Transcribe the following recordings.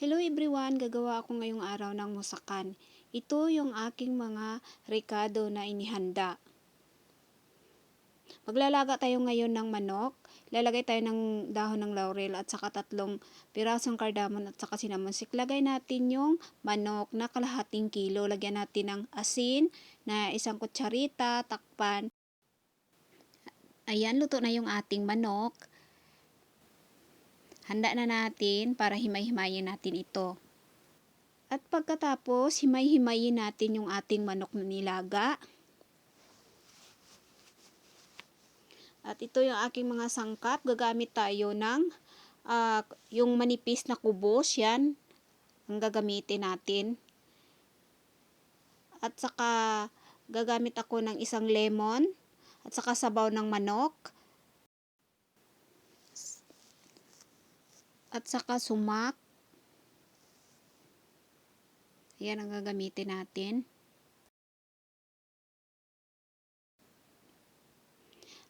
Hello everyone! Gagawa ako ngayong araw ng musakan. Ito yung aking mga rekado na inihanda. Maglalaga tayo ngayon ng manok. Lalagay tayo ng dahon ng laurel at saka 3 pirasong cardamom at saka cinnamon stick. Lagay natin yung manok na kalahating kilo. Lagyan natin ng asin na 1 kutsarita, takpan. Ayan, luto na yung ating manok. Handa na natin para himay-himayin natin ito. At pagkatapos, himay-himayin natin yung ating manok na nilaga. At ito yung aking mga sangkap. Gagamit tayo ng yung manipis na kubos. Yan ang gagamitin natin. At saka gagamit ako ng 1 lemon. At saka sabaw ng manok. At saka sumak. Yan ang gagamitin natin.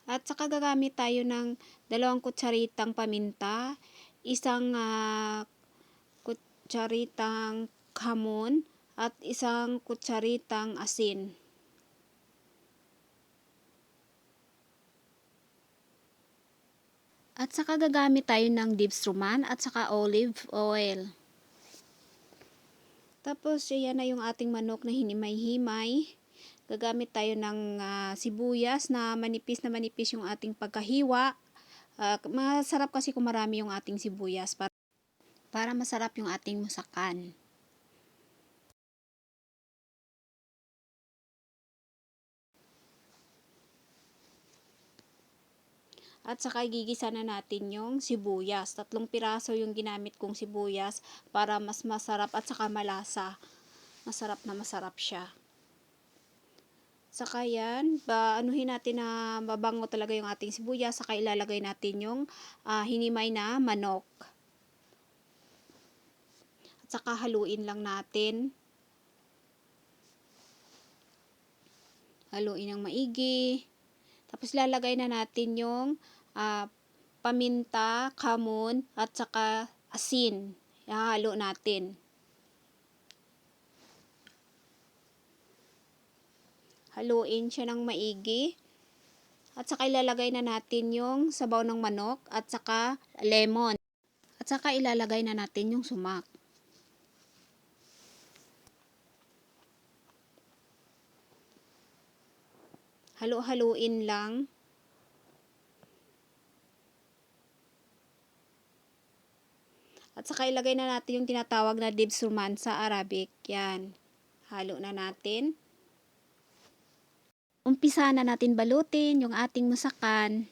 At saka gagamit tayo ng 2 kutsaritang paminta, 1 kutsaritang hamon, at 1 kutsaritang asin. At saka gagamit tayo ng dipstruman at saka olive oil. Tapos, yan na yung ating manok na hinimay-himay. Gagamit tayo ng sibuyas na manipis yung ating pagkahiwa. Masarap kasi kung marami yung ating sibuyas para masarap yung ating musakan. At saka gigisa na natin yung sibuyas. 3 piraso yung ginamit kong sibuyas para mas masarap at saka malasa. Masarap na masarap siya. Saka yan, anuhin natin na mabango talaga yung ating sibuyas. Saka ilalagay natin yung hinimay na manok. At saka haluin lang natin. Haluin ng maigi. Tapos lalagay na natin yung paminta, kamon, at saka asin. Ihalo natin. Haluin siya ng maigi. At saka ilalagay na natin yung sabaw ng manok at saka lemon. At saka ilalagay na natin yung sumak. Halo-haluin lang. At saka ilagay na natin yung tinatawag na dipstruman sa Arabic. Yan. Halo na natin. Umpisa na natin balutin yung ating musakan.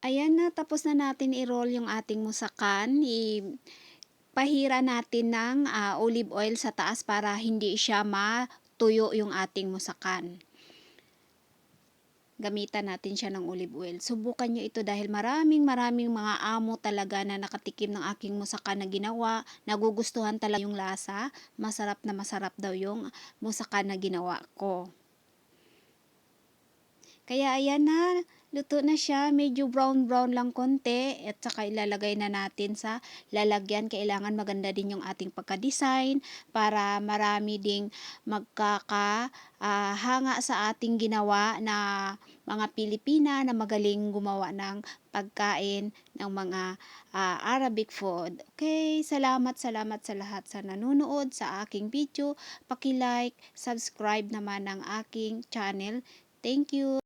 Ayan na, tapos na natin i-roll yung ating musakan. Pahira natin ng olive oil sa taas para hindi siya matuyo yung ating musakan. Gamitan natin siya ng olive oil. Subukan nyo ito dahil maraming mga amo talaga na nakatikim ng aking musakan na ginawa. Nagugustuhan talaga yung lasa. Masarap na masarap daw yung musakan na ginawa ko. Kaya ayan na, luto na siya, medyo brown lang konti at saka ilalagay na natin sa lalagyan. Kailangan maganda din yung ating pagka-design para marami ding magkakahanga sa ating ginawa na mga Pilipina na magaling gumawa ng pagkain ng mga Arabic food. Okay, salamat sa lahat sa nanonood sa aking video. Paki-like, subscribe naman ng aking channel. Thank you.